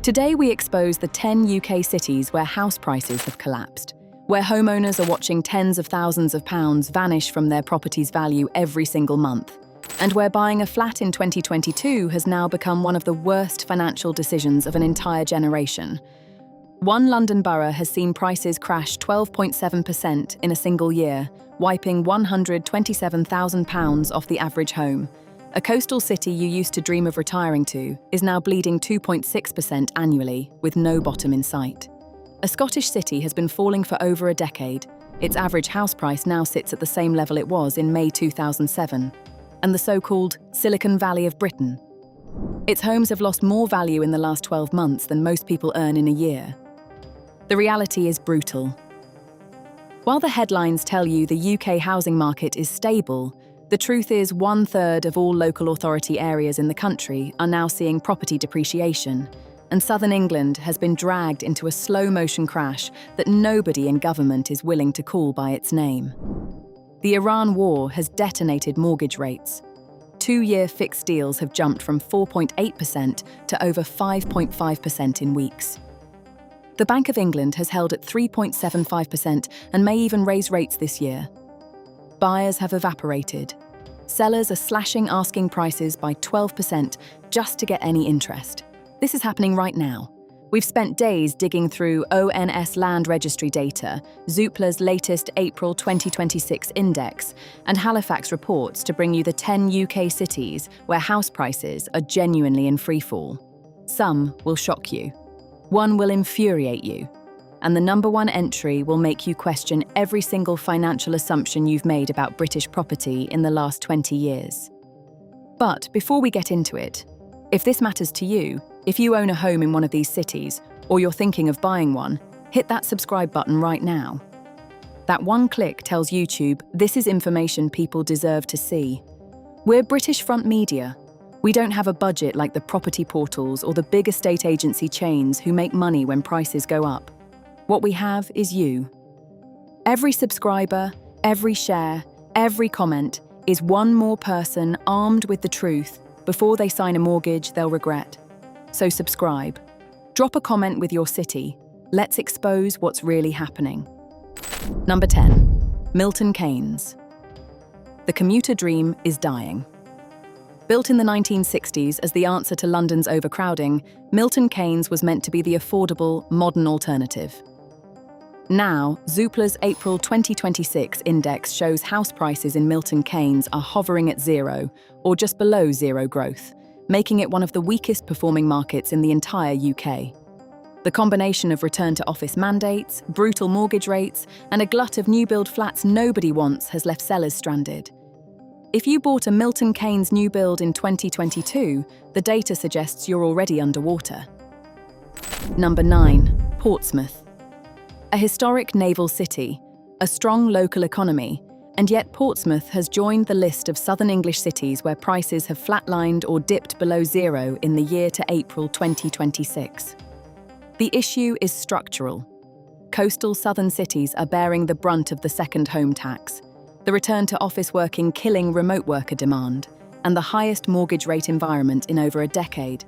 Today we expose the 10 UK cities where house prices have collapsed, where homeowners are watching tens of thousands of pounds vanish from their property's value every single month, and where buying a flat in 2022 has now become one of the worst financial decisions of an entire generation. One London borough has seen prices crash 12.7% in a single year, wiping £127,000 off the average home. A coastal city you used to dream of retiring to is now bleeding 2.6% annually, with no bottom in sight. A Scottish city has been falling for over a decade. Its average house price now sits at the same level it was in May 2007. And the so-called Silicon Valley of Britain. Its homes have lost more value in the last 12 months than most people earn in a year. The reality is brutal. While the headlines tell you the UK housing market is stable, the truth is 1/3 of all local authority areas in the country are now seeing property depreciation, and southern England has been dragged into a slow-motion crash that nobody in government is willing to call by its name. The Iran war has detonated mortgage rates. 2-year fixed deals have jumped from 4.8% to over 5.5% in weeks. The Bank of England has held at 3.75% and may even raise rates this year. Buyers have evaporated. Sellers are slashing asking prices by 12% just to get any interest. This is happening right now. We've spent days digging through ONS land registry data, Zoopla's latest April 2026 index, and Halifax reports to bring you the 10 UK cities where house prices are genuinely in freefall. Some will shock you. One will infuriate you. And the number one entry will make you question every single financial assumption you've made about British property in the last 20 years. But before we get into it, if this matters to you, if you own a home in one of these cities, or you're thinking of buying one, hit that subscribe button right now. That one click tells YouTube this is information people deserve to see. We're British Front Media. We don't have a budget like the property portals or the big estate agency chains who make money when prices go up. What we have is you. Every subscriber, every share, every comment is one more person armed with the truth before they sign a mortgage they'll regret. So subscribe. Drop a comment with your city. Let's expose what's really happening. Number 10. Milton Keynes. The commuter dream is dying. Built in the 1960s as the answer to London's overcrowding, Milton Keynes was meant to be the affordable, modern alternative. Now, Zoopla's April 2026 index shows house prices in Milton Keynes are hovering at zero, or just below zero growth, making it one of the weakest performing markets in the entire UK. The combination of return-to-office mandates, brutal mortgage rates, and a glut of new-build flats nobody wants has left sellers stranded. If you bought a Milton Keynes new build in 2022, the data suggests you're already underwater. Number 9. Portsmouth. A historic naval city, a strong local economy, and yet Portsmouth has joined the list of southern English cities where prices have flatlined or dipped below zero in the year to April 2026. The issue is structural. Coastal southern cities are bearing the brunt of the second home tax, the return to office working killing remote worker demand, and the highest mortgage rate environment in over a decade.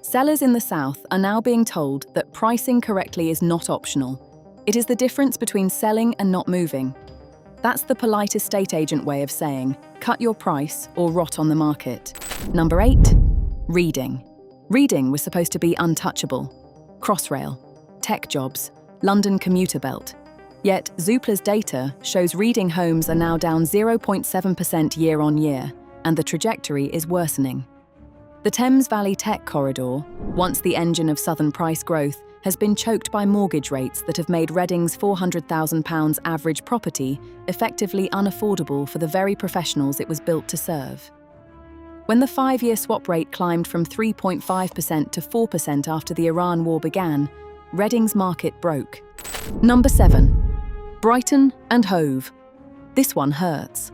Sellers in the south are now being told that pricing correctly is not optional. It is the difference between selling and not moving. That's the polite estate agent way of saying, cut your price or rot on the market. Number 8. Reading. Reading was supposed to be untouchable. Crossrail, tech jobs, London commuter belt. Yet Zoopla's data shows Reading homes are now down 0.7% year on year, and the trajectory is worsening. The Thames Valley Tech Corridor, once the engine of southern price growth, has been choked by mortgage rates that have made Reading's £400,000 average property effectively unaffordable for the very professionals it was built to serve. When the 5-year swap rate climbed from 3.5% to 4% after the Iran war began, Reading's market broke. Number 7. Brighton and Hove. This one hurts.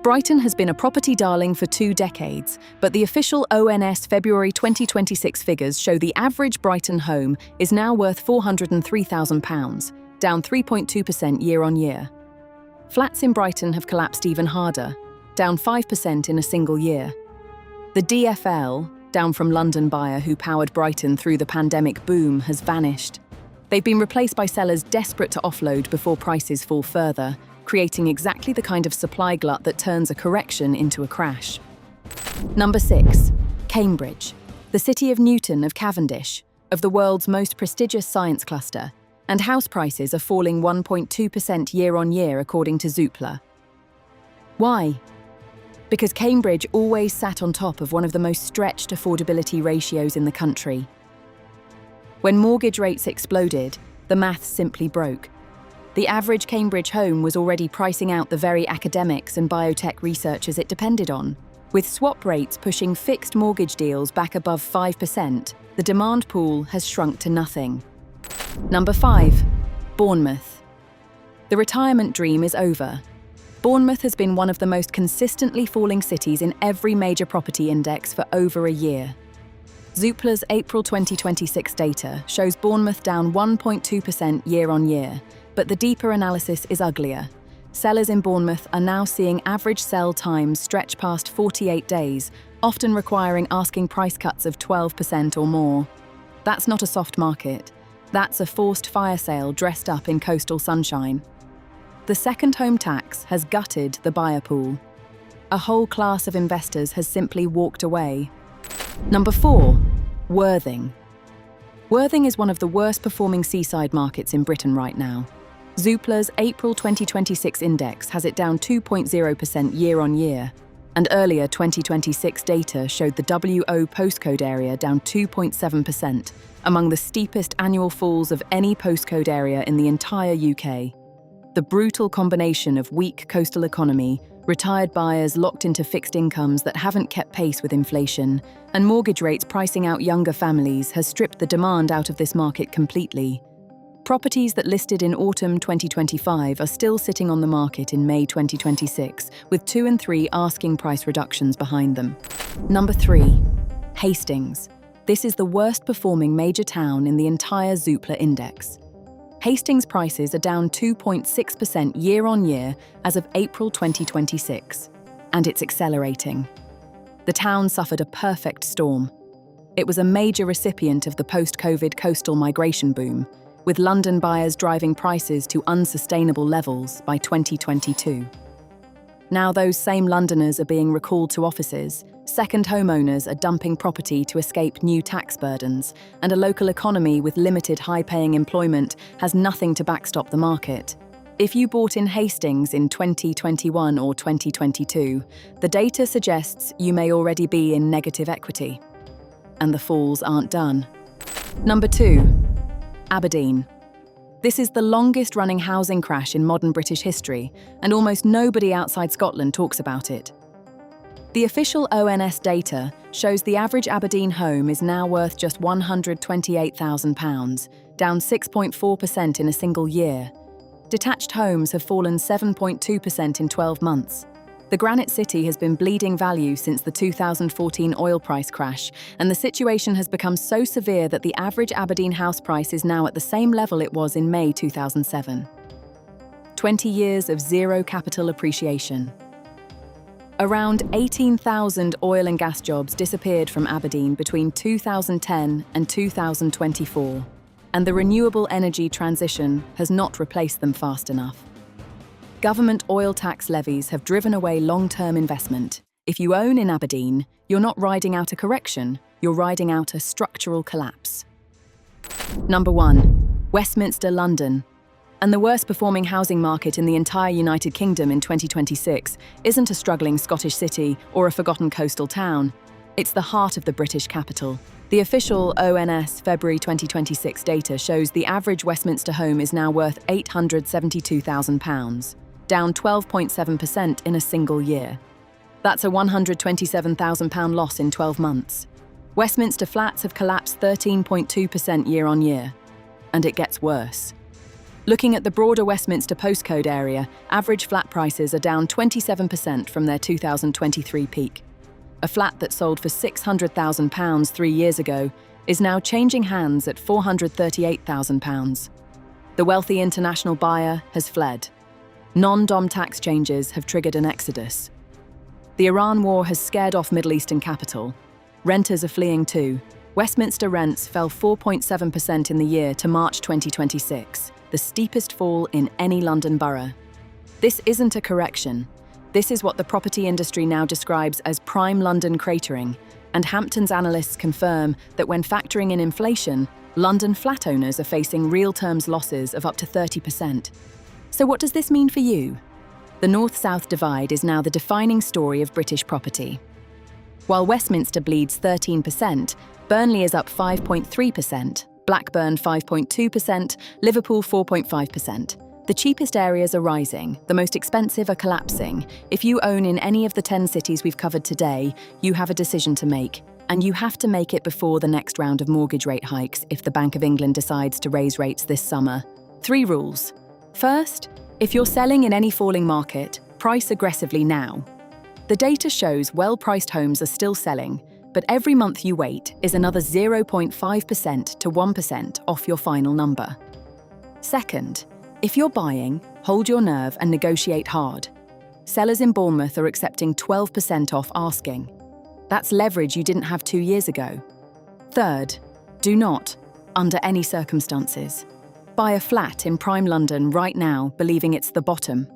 Brighton has been a property darling for 2 decades, but the official ONS February 2026 figures show the average Brighton home is now worth £403,000, down 3.2% year on year. Flats in Brighton have collapsed even harder, down 5% in a single year. The DFL, down from London buyer who powered Brighton through the pandemic boom, has vanished. They've been replaced by sellers desperate to offload before prices fall further, creating exactly the kind of supply glut that turns a correction into a crash. Number 6. Cambridge, the city of Newton of Cavendish, of the world's most prestigious science cluster, and house prices are falling 1.2% year-on-year according to Zoopla. Why? Because Cambridge always sat on top of one of the most stretched affordability ratios in the country. When mortgage rates exploded, the maths simply broke. The average Cambridge home was already pricing out the very academics and biotech researchers it depended on. With swap rates pushing fixed mortgage deals back above 5%, the demand pool has shrunk to nothing. Number 5. Bournemouth. The retirement dream is over. Bournemouth has been one of the most consistently falling cities in every major property index for over a year. Zoopla's April 2026 data shows Bournemouth down 1.2% year-on-year, but the deeper analysis is uglier. Sellers in Bournemouth are now seeing average sell times stretch past 48 days, often requiring asking price cuts of 12% or more. That's not a soft market. That's a forced fire sale dressed up in coastal sunshine. The second home tax has gutted the buyer pool. A whole class of investors has simply walked away. Number 4. Worthing. Worthing is one of the worst performing seaside markets in Britain right now. Zoopla's April 2026 index has it down 2.0% year-on-year, and earlier 2026 data showed the WO postcode area down 2.7%, among the steepest annual falls of any postcode area in the entire UK. The brutal combination of weak coastal economy, retired buyers locked into fixed incomes that haven't kept pace with inflation, and mortgage rates pricing out younger families has stripped the demand out of this market completely. Properties that listed in autumn 2025 are still sitting on the market in May 2026, with 2 and 3 asking price reductions behind them. Number 3. Hastings. This is the worst performing major town in the entire Zoopla index. Hastings prices are down 2.6% year-on-year as of April 2026, and it's accelerating. The town suffered a perfect storm. It was a major recipient of the post-COVID coastal migration boom, with London buyers driving prices to unsustainable levels by 2022. Now those same Londoners are being recalled to offices, second homeowners are dumping property to escape new tax burdens, and a local economy with limited high-paying employment has nothing to backstop the market. If you bought in Hastings in 2021 or 2022, the data suggests you may already be in negative equity. And the falls aren't done. Number 2. Aberdeen. This is the longest-running housing crash in modern British history, and almost nobody outside Scotland talks about it. The official ONS data shows the average Aberdeen home is now worth just £128,000, down 6.4% in a single year. Detached homes have fallen 7.2% in 12 months. The Granite City has been bleeding value since the 2014 oil price crash, and the situation has become so severe that the average Aberdeen house price is now at the same level it was in May 2007. 20 years of zero capital appreciation. Around 18,000 oil and gas jobs disappeared from Aberdeen between 2010 and 2024, and the renewable energy transition has not replaced them fast enough. Government oil tax levies have driven away long-term investment. If you own in Aberdeen, you're not riding out a correction, you're riding out a structural collapse. Number 1. Westminster, London. And the worst performing housing market in the entire United Kingdom in 2026 isn't a struggling Scottish city or a forgotten coastal town. It's the heart of the British capital. The official ONS February 2026 data shows the average Westminster home is now worth £872,000. Down 12.7% in a single year. That's a £127,000 loss in 12 months. Westminster flats have collapsed 13.2% year-on-year. And it gets worse. Looking at the broader Westminster postcode area, average flat prices are down 27% from their 2023 peak. A flat that sold for £600,000 3 years ago is now changing hands at £438,000. The wealthy international buyer has fled. Non-dom tax changes have triggered an exodus. The Iran war has scared off Middle Eastern capital. Renters are fleeing too. Westminster rents fell 4.7% in the year to March 2026, the steepest fall in any London borough. This isn't a correction. This is what the property industry now describes as prime London cratering, and Hampton's analysts confirm that when factoring in inflation, London flat owners are facing real terms losses of up to 30%. So what does this mean for you? The north-south divide is now the defining story of British property. While Westminster bleeds 13%, Burnley is up 5.3%, Blackburn 5.2%, Liverpool 4.5%. The cheapest areas are rising, the most expensive are collapsing. If you own in any of the 10 cities we've covered today, you have a decision to make. And you have to make it before the next round of mortgage rate hikes if the Bank of England decides to raise rates this summer. 3 rules. First, if you're selling in any falling market, price aggressively now. The data shows well-priced homes are still selling, but every month you wait is another 0.5% to 1% off your final number. Second, if you're buying, hold your nerve and negotiate hard. Sellers in Bournemouth are accepting 12% off asking. That's leverage you didn't have 2 years ago. Third, do not, under any circumstances, buy a flat in prime London right now believing it's the bottom.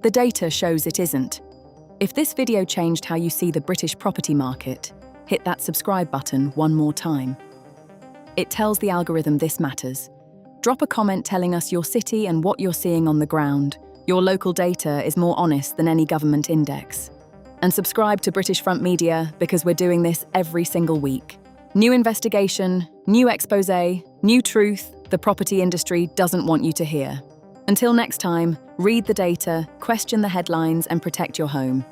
The data shows it isn't. If this video changed how you see the British property market, hit that subscribe button one more time. It tells the algorithm this matters. Drop a comment telling us your city and what you're seeing on the ground. Your local data is more honest than any government index. And subscribe to British Front Media because we're doing this every single week. New investigation, new expose, new truth the property industry doesn't want you to hear. Until next time, read the data, question the headlines, and protect your home.